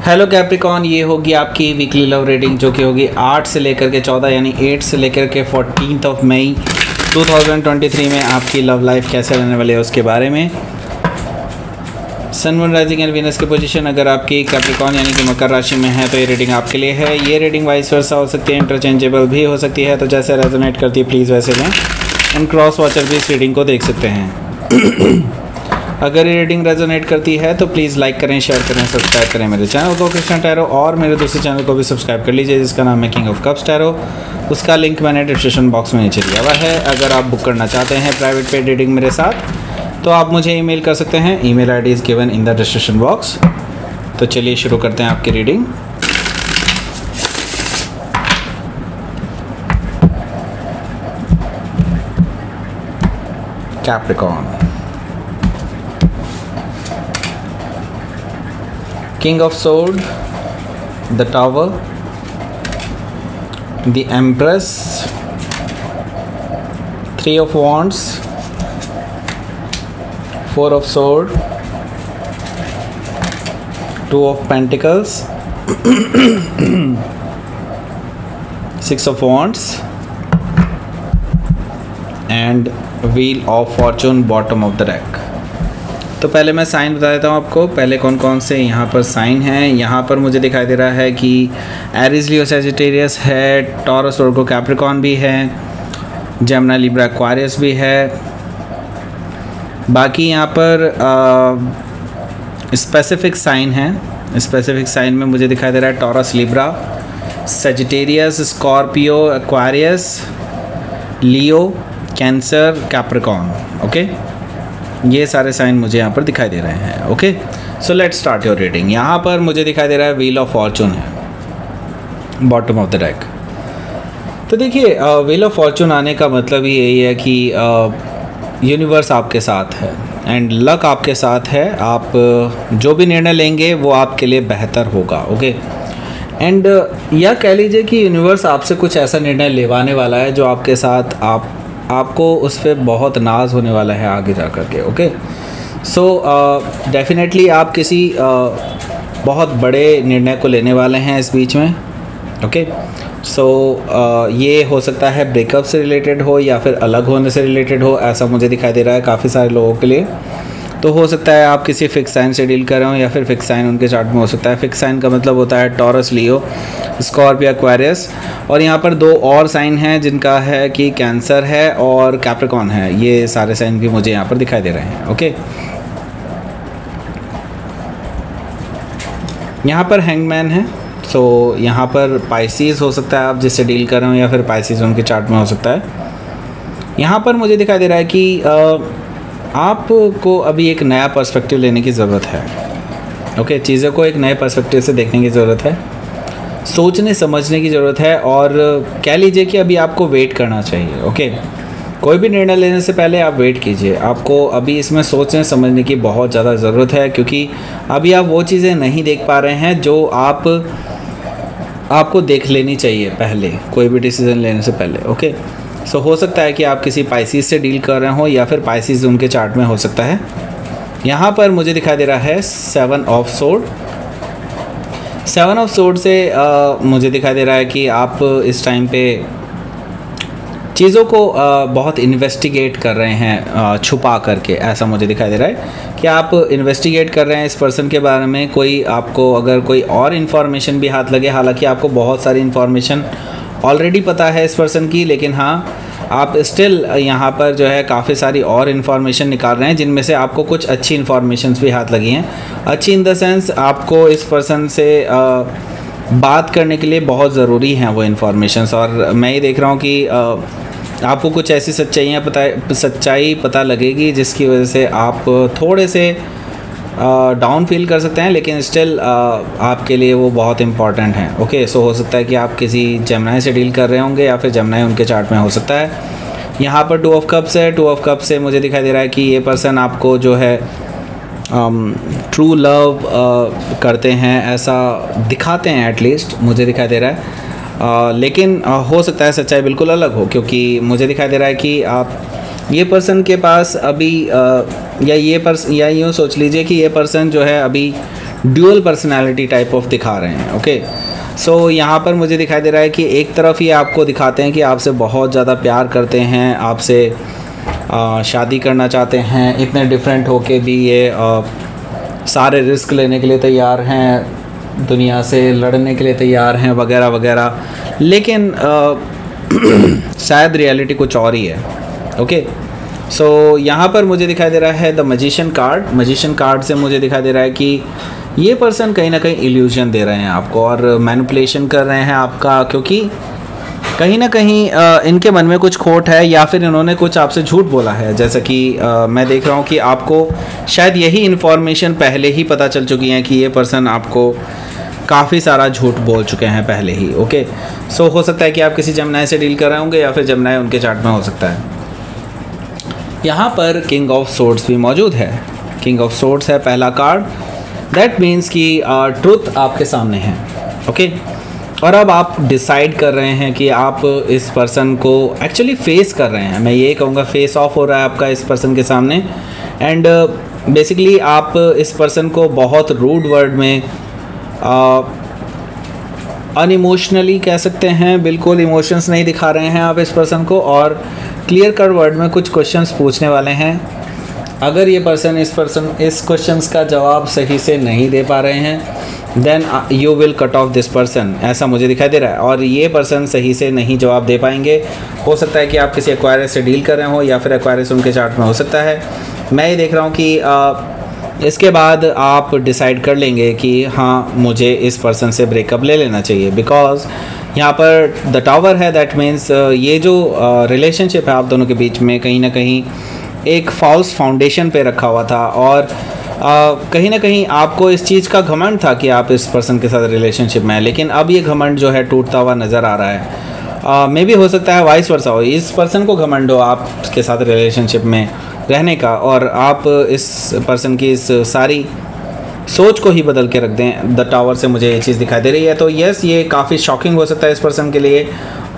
Hello Capricorn, ये होगी आपकी वीकली लव रीडिंग जो कि होगी 8 से लेकर के 14 यानी 8 से लेकर के 14 ऑफ मई 2023 में आपकी लव लाइफ कैसे रहने वाली है उसके बारे में। सन, मून, राइजिंग एंड वीनस की पोजीशन अगर आपकी कैप्रिकॉन यानी कि मकर राशि में है तो ये रीडिंग आपके लिए है। ये रीडिंग वाइस वर्सा हो सकती है, इंटरचेंजेबल भी हो सकती है, तो जैसे रेजोनेट करती है प्लीज़ वैसे लें। एंड क्रॉस वॉचर भी इस रीडिंग को देख सकते हैं। अगर ये रीडिंग रेजोनेट करती है तो प्लीज़ लाइक करें, शेयर करें, सब्सक्राइब करें मेरे चैनल को कृष्णा टैरो, और मेरे दूसरे चैनल को भी सब्सक्राइब कर लीजिए जिसका नाम है किंग ऑफ कप्स टैरो। उसका लिंक मैंने डिस्क्रिप्शन बॉक्स में नीचे दिया हुआ है। अगर आप बुक करना चाहते हैं प्राइवेट पेड रीडिंग मेरे साथ तो आप मुझे ईमेल कर सकते हैं। Email ID is given in the description box. तो चलिए शुरू करते हैं आपकी reading. Capricorn, King of Swords, the Tower, the Empress, Three of Wands, Four of Swords, Two of Pentacles, Six of Wands, and Wheel of Fortune bottom of the deck। तो पहले मैं sign बता देता हूँ आपको। पहले कौन कौन से यहाँ पर साइन हैं। यहाँ पर मुझे दिखाई दे रहा है कि एरीज, लियो, सैजिटेरियस है, टॉरस, वर्गो, कैप्रिकॉन भी है, जेमिनी, लिब्रा, एक्वारियस भी है। बाकी यहाँ पर स्पेसिफिक साइन हैं। स्पेसिफिक साइन में मुझे दिखाई दे रहा है Taurus, Libra, Sagittarius, Scorpio, Aquarius, Leo, Cancer, Capricorn. Okay, ये सारे साइन मुझे यहाँ पर दिखाई दे रहे हैं। Okay, so let's start your reading. यहाँ पर मुझे दिखाई दे रहा है व्हील ऑफ फॉर्चून है बॉटम ऑफ द डेक। तो देखिए, व्हील ऑफ फॉर्चून आने का मतलब ही यही है कि यूनिवर्स आपके साथ है एंड लक आपके साथ है। आप जो भी निर्णय लेंगे वो आपके लिए बेहतर होगा। ओके, एंड या कह लीजिए कि यूनिवर्स आपसे कुछ ऐसा निर्णय लेवाने वाला है जो आपके साथ आपको उस पर बहुत नाज होने वाला है आगे जा कर के। ओके, सो डेफिनेटली आप किसी बहुत बड़े निर्णय को लेने वाले हैं इस बीच में। ओके, सो ये हो सकता है ब्रेकअप से रिलेटेड हो या फिर अलग होने से रिलेटेड हो, ऐसा मुझे दिखाई दे रहा है काफ़ी सारे लोगों के लिए। तो हो सकता है आप किसी फिक्स साइन से डील कर रहे हो या फिर फिक्स साइन उनके चार्ट में हो सकता है। फिक्स साइन का मतलब होता है टॉरस, लियो, स्कॉर्पियो, एक्वारियस, और यहाँ पर दो और साइन हैं जिनका है कि कैंसर है और कैप्रिकॉन है। ये सारे साइन भी मुझे यहाँ पर दिखाई दे रहे हैं। ओके, यहाँ पर हैंगमैन है। सो यहाँ पर पाइसिस हो सकता है आप जिससे डील कर रहे हो या फिर पाइसिस उनके चार्ट में हो सकता है। यहाँ पर मुझे दिखाई दे रहा है कि आपको अभी एक नया पर्सपेक्टिव लेने की ज़रूरत है। ओके, चीज़ों को एक नए पर्सपेक्टिव से देखने की ज़रूरत है, सोचने समझने की ज़रूरत है, और कह लीजिए कि अभी आपको वेट करना चाहिए। ओके, कोई भी निर्णय लेने से पहले आप वेट कीजिए। आपको अभी इसमें सोचने समझने की बहुत ज़्यादा ज़रूरत है क्योंकि अभी आप वो चीज़ें नहीं देख पा रहे हैं जो आपको देख लेनी चाहिए पहले, कोई भी डिसीज़न लेने से पहले। ओके, सो हो सकता है कि आप किसी पाइसिस से डील कर रहे हो या फिर पाइसिस उनके चार्ट में हो सकता है। यहाँ पर मुझे दिखाई दे रहा है 7 ऑफ सोर्ड। 7 ऑफ सोर्ड से मुझे दिखाई दे रहा है कि आप इस टाइम पे चीज़ों को बहुत इन्वेस्टिगेट कर रहे हैं छुपा करके, ऐसा मुझे दिखाई दे रहा है कि आप इन्वेस्टिगेट कर रहे हैं इस पर्सन के बारे में। कोई आपको अगर कोई और इन्फॉर्मेशन भी हाथ लगे, हालांकि आपको बहुत सारी इन्फॉर्मेशन ऑलरेडी पता है इस पर्सन की, लेकिन हाँ आप स्टिल यहाँ पर जो है काफ़ी सारी और इन्फॉर्मेशन निकाल रहे हैं जिनमें से आपको कुछ अच्छी इन्फॉर्मेशंस भी हाथ लगी हैं। अच्छी इन द सेंस आपको इस पर्सन से बात करने के लिए बहुत ज़रूरी हैं वो इन्फॉर्मेशंस, और मैं ये देख रहा हूँ कि आपको कुछ ऐसी सच्चाई पता लगेगी जिसकी वजह से आप थोड़े से डाउन फील कर सकते हैं, लेकिन स्टिल आपके लिए वो बहुत इंपॉर्टेंट हैं। ओके, सो हो सकता है कि आप किसी जेमिनी से डील कर रहे होंगे या फिर जेमिनी उनके चार्ट में हो सकता है। यहाँ पर 2 ऑफ कप्स है। 2 ऑफ कप्स से मुझे दिखाई दे रहा है कि ये पर्सन आपको जो है ट्रू लव करते हैं, ऐसा दिखाते हैं, एटलीस्ट मुझे दिखाई दे रहा है। लेकिन हो सकता है सच्चाई बिल्कुल अलग हो, क्योंकि मुझे दिखाई दे रहा है कि आप ये पर्सन के पास अभी या यूँ सोच लीजिए कि ये पर्सन जो है अभी ड्यूअल पर्सनैलिटी टाइप ऑफ दिखा रहे हैं। ओके, सो यहाँ पर मुझे दिखाई दे रहा है कि एक तरफ ये आपको दिखाते हैं कि आपसे बहुत ज़्यादा प्यार करते हैं, आपसे शादी करना चाहते हैं, इतने डिफरेंट होके भी ये सारे रिस्क लेने के लिए तैयार हैं, दुनिया से लड़ने के लिए तैयार हैं वगैरह वगैरह, लेकिन शायद रियलिटी कुछ और ही है। ओके, सो यहाँ पर मुझे दिखाई दे रहा है the magician card. Magician card से मुझे दिखाई दे रहा है कि ये पर्सन कहीं ना कहीं इल्यूजन दे रहे हैं आपको और मैनिपुलेशन कर रहे हैं आपका, क्योंकि कहीं ना कहीं इनके मन में कुछ खोट है या फिर इन्होंने कुछ आपसे झूठ बोला है। जैसा कि मैं देख रहा हूँ कि आपको शायद यही इन्फॉर्मेशन पहले ही पता चल चुकी है कि ये पर्सन आपको काफ़ी सारा झूठ बोल चुके हैं पहले ही। ओके, सो हो सकता है कि आप किसी जेमिनी से डील कर रहे होंगे या फिर जेमिनी उनके चार्ट में हो सकता है। यहाँ पर किंग ऑफ सोर्ड्स भी मौजूद है। किंग ऑफ सोर्ड्स है पहला कार्ड, दैट मीन्स कि ट्रुथ आपके सामने है। ओके, और अब आप डिसाइड कर रहे हैं कि आप इस पर्सन को एक्चुअली फेस कर रहे हैं। मैं ये कहूँगा फेस ऑफ हो रहा है आपका इस पर्सन के सामने, एंड बेसिकली आप इस पर्सन को बहुत रूड वर्ड में अनइमोशनली कह सकते हैं, बिल्कुल इमोशंस नहीं दिखा रहे हैं आप इस पर्सन को, और क्लियर कट वर्ड में कुछ क्वेश्चंस पूछने वाले हैं। अगर ये पर्सन इस क्वेश्चंस का जवाब सही से नहीं दे पा रहे हैं, then you will cut off this person, ऐसा मुझे दिखाई दे रहा है। और ये पर्सन सही से नहीं जवाब दे पाएंगे। हो सकता है कि आप किसी एक्वायरस से डील कर रहे हो या फिर एक्वायरस उनके चार्ट में हो सकता है। मैं ये देख रहा हूँ कि इसके बाद आप डिसाइड कर लेंगे कि हाँ, मुझे इस पर्सन से ब्रेकअप ले लेना चाहिए, बिकॉज यहाँ पर द टावर है। दैट मीन्स ये जो रिलेशनशिप है आप दोनों के बीच में कहीं ना कहीं एक फॉल्स फाउंडेशन पे रखा हुआ था, और कहीं ना कहीं आपको इस चीज़ का घमंड था कि आप इस पर्सन के साथ रिलेशनशिप में हैं, लेकिन अब ये घमंड जो है टूटता हुआ नज़र आ रहा है। मे भी हो सकता है वाइस वर्सा हो, इस पर्सन को घमंड हो आपके साथ रिलेशनशिप में रहने का, और आप इस पर्सन की इस सारी सोच को ही बदल के रख दें। द टावर से मुझे ये चीज़ दिखाई दे रही है। तो यस, ये काफ़ी शॉकिंग हो सकता है इस पर्सन के लिए,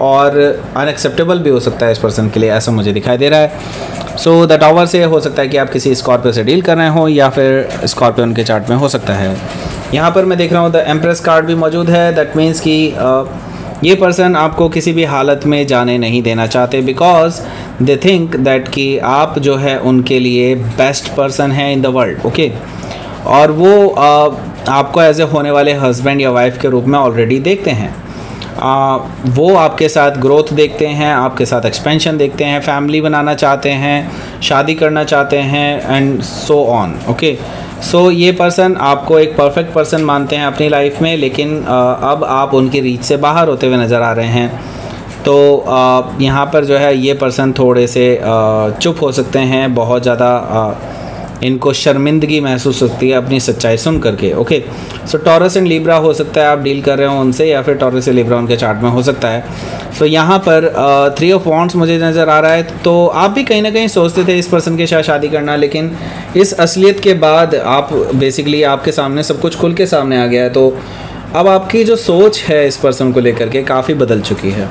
और अनएक्सेप्टेबल भी हो सकता है इस पर्सन के लिए, ऐसा मुझे दिखाई दे रहा है। सो द टावर से हो सकता है कि आप किसी स्कॉर्पियो से डील कर रहे हो या फिर स्कॉर्पियो उनके चार्ट में हो सकता है। यहाँ पर मैं देख रहा हूँ द एम्प्रेस कार्ड भी मौजूद है। दैट मीन्स कि ये पर्सन आपको किसी भी हालत में जाने नहीं देना चाहते, बिकॉज दे थिंक दैट कि आप जो है उनके लिए बेस्ट पर्सन है इन द वर्ल्ड। ओके, और वो आपको एज ए होने वाले हस्बैंड या वाइफ के रूप में ऑलरेडी देखते हैं। वो आपके साथ ग्रोथ देखते हैं, आपके साथ एक्सपेंशन देखते हैं, फैमिली बनाना चाहते हैं, शादी करना चाहते हैं, एंड सो ऑन। ओके, सो ये पर्सन आपको एक परफेक्ट पर्सन मानते हैं अपनी लाइफ में, लेकिन अब आप उनकी रीच से बाहर होते हुए नज़र आ रहे हैं। तो यहाँ पर जो है ये पर्सन थोड़े से चुप हो सकते हैं, बहुत ज़्यादा इनको शर्मिंदगी महसूस होती है अपनी सच्चाई सुन करके। Okay, so taurus and Libra हो सकता है आप डील कर रहे हो उनसे, या फिर टॉरस या लिब्रा उनके चार्ट में हो सकता है। सो यहाँ पर 3 ऑफ वॉन्ड्स मुझे नज़र आ रहा है। तो आप भी कहीं ना कहीं सोचते थे इस पर्सन के साथ शादी करना, लेकिन इस असलियत के बाद आप बेसिकली आपके सामने सब कुछ खुल के सामने आ गया है। तो अब आपकी जो सोच है इस पर्सन को लेकर के काफ़ी बदल चुकी है।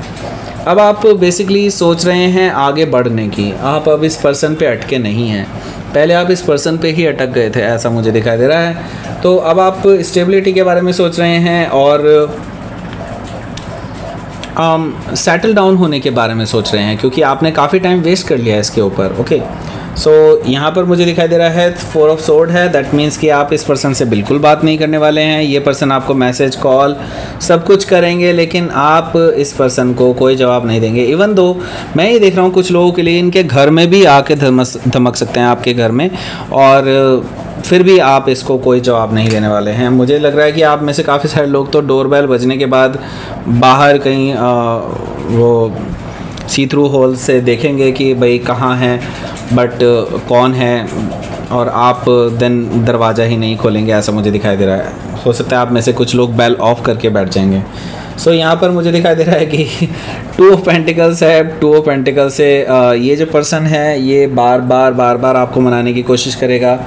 अब आप बेसिकली सोच रहे हैं आगे बढ़ने की, आप अब इस पर्सन पे अटके नहीं हैं। पहले आप इस पर्सन पे ही अटक गए थे, ऐसा मुझे दिखाई दे रहा है। तो अब आप स्टेबिलिटी के बारे में सोच रहे हैं और सेटल डाउन होने के बारे में सोच रहे हैं, क्योंकि आपने काफ़ी टाइम वेस्ट कर लिया है इसके ऊपर। ओके, सो यहाँ पर मुझे दिखाई दे रहा है 4 ऑफ सोर्ड है। दैट मीन्स कि आप इस पर्सन से बिल्कुल बात नहीं करने वाले हैं। ये पर्सन आपको मैसेज, कॉल सब कुछ करेंगे, लेकिन आप इस पर्सन को कोई जवाब नहीं देंगे। इवन दो मैं ये देख रहा हूँ कुछ लोगों के लिए इनके घर में भी आके धमक सकते हैं आपके घर में, और फिर भी आप इसको कोई जवाब नहीं देने वाले हैं। मुझे लग रहा है कि आप में से काफ़ी सारे लोग तो डोरबेल बजने के बाद बाहर कहीं वो सी थ्रू होल से देखेंगे कि भाई कहाँ है, बट कौन है, और आप देन दरवाज़ा ही नहीं खोलेंगे, ऐसा मुझे दिखाई दे रहा है। हो सकता है आप में से कुछ लोग बेल ऑफ करके बैठ जाएंगे। सो यहाँ पर मुझे दिखाई दे रहा है कि 2 ऑफ पेंटिकल्स है। 2 ऑफ पेंटिकल्स से ये जो पर्सन है ये बार बार आपको मनाने की कोशिश करेगा।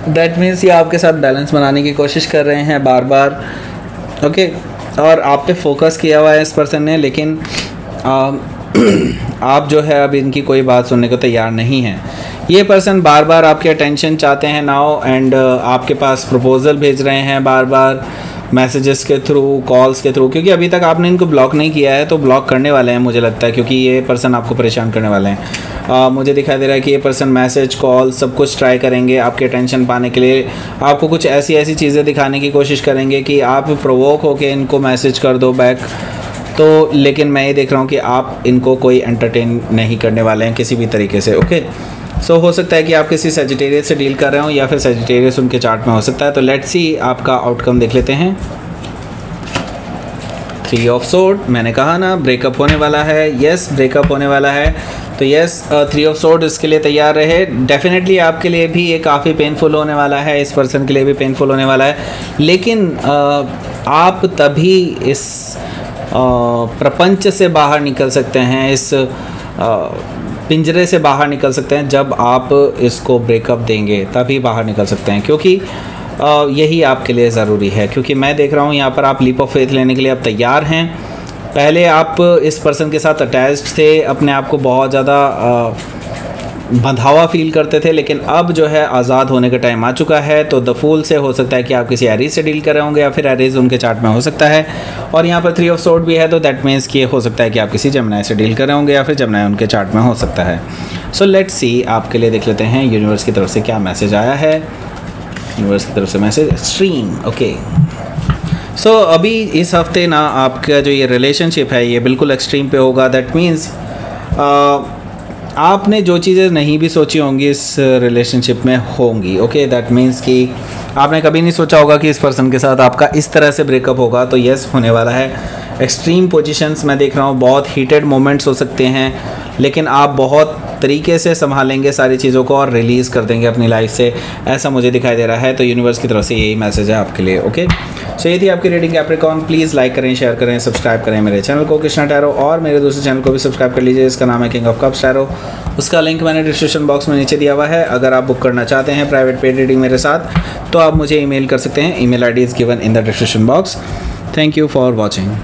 दैट मीन्स ये आपके साथ बैलेंस बनाने की कोशिश कर रहे हैं बार बार। ओके, और आप पे फोकस किया हुआ है इस पर्सन ने, लेकिन आप जो है अब इनकी कोई बात सुनने को तैयार नहीं हैं। ये पर्सन बार बार आपके अटेंशन चाहते हैं नाउ, एंड आपके पास प्रपोजल भेज रहे हैं बार बार मैसेजेस के थ्रू, कॉल्स के थ्रू, क्योंकि अभी तक आपने इनको ब्लॉक नहीं किया है तो ब्लॉक करने वाले हैं मुझे लगता है, क्योंकि ये पर्सन आपको परेशान करने वाले हैं। मुझे दिखाई दे रहा है कि ये पर्सन मैसेज, कॉल सब कुछ ट्राई करेंगे आपके अटेंशन पाने के लिए। आपको कुछ ऐसी ऐसी चीज़ें दिखाने की कोशिश करेंगे कि आप प्रोवोक होकर इनको मैसेज कर दो बैक, तो लेकिन मैं ये देख रहा हूँ कि आप इनको कोई एंटरटेन नहीं करने वाले हैं किसी भी तरीके से। ओके, सो हो सकता है कि आप किसी सजिटेरियस से डील कर रहे हो या फिर सजिटेरियस उनके चार्ट में हो सकता है। तो लेट्स सी आपका आउटकम देख लेते हैं। 3 ऑफ सोर्ड, मैंने कहा ना ब्रेकअप होने वाला है। यस, ब्रेकअप होने वाला है। तो यस, 3 ऑफ सोर्ड इसके लिए तैयार रहे। डेफिनेटली आपके लिए भी ये काफ़ी पेनफुल होने वाला है, इस पर्सन के लिए भी पेनफुल होने वाला है, लेकिन आप तभी इस प्रपंच से बाहर निकल सकते हैं, इस पिंजरे से बाहर निकल सकते हैं जब आप इसको ब्रेकअप देंगे, तभी बाहर निकल सकते हैं, क्योंकि यही आपके लिए ज़रूरी है। क्योंकि मैं देख रहा हूँ यहाँ पर आप लीप ऑफ फेथ लेने के लिए आप तैयार हैं। पहले आप इस पर्सन के साथ अटैच्ड थे, अपने आप को बहुत ज़्यादा बंधावा फील करते थे, लेकिन अब जो है आज़ाद होने का टाइम आ चुका है। तो द फूल से हो सकता है कि आप किसी एरीज से डील कर रहे होंगे या फिर एरीज उनके चार्ट में हो सकता है। और यहाँ पर 3 ऑफ सोर्ड भी है, तो दैट मीन्स कि हो सकता है कि आप किसी जेमिनी से डील कर रहे होंगे या फिर जेमिनी उनके चार्ट में हो सकता है। सो लेट्स सी, आपके लिए देख लेते हैं यूनिवर्स की तरफ से क्या मैसेज आया है। यूनिवर्स की तरफ से मैसेज एक्सट्रीम। ओके, सो अभी इस हफ्ते ना आपका जो ये रिलेशनशिप है ये बिल्कुल एक्सट्रीम पे होगा। दैट मीन्स आपने जो चीज़ें नहीं भी सोची होंगी इस रिलेशनशिप में होंगी। ओके, दैट मीन्स कि आपने कभी नहीं सोचा होगा कि इस पर्सन के साथ आपका इस तरह से ब्रेकअप होगा। तो यस, होने वाला है। एक्सट्रीम पोजीशंस मैं देख रहा हूँ, बहुत हीटेड मोमेंट्स हो सकते हैं, लेकिन आप बहुत तरीके से संभालेंगे सारी चीज़ों को और रिलीज़ कर देंगे अपनी लाइफ से, ऐसा मुझे दिखाई दे रहा है। तो यूनिवर्स की तरफ से यही मैसेज है आपके लिए। ओके, सो ये थी आपकी रीडिंग कैप्रिकॉर्न। प्लीज़ लाइक करें, शेयर करें, सब्सक्राइब करें मेरे चैनल को कृष्णा टैरो, और मेरे दूसरे चैनल को भी सब्सक्राइब कर लीजिए, इसका नाम है किंग ऑफ कप्स टैरो। उसका लिंक मैंने डिस्क्रिप्शन बॉक्स में नीचे दिया हुआ है। अगर आप बुक करना चाहते हैं प्राइवेट पेड रीडिंग मेरे साथ, तो आप मुझे ईमेल कर सकते हैं। Email ID is given in the description box. Thank you for watching.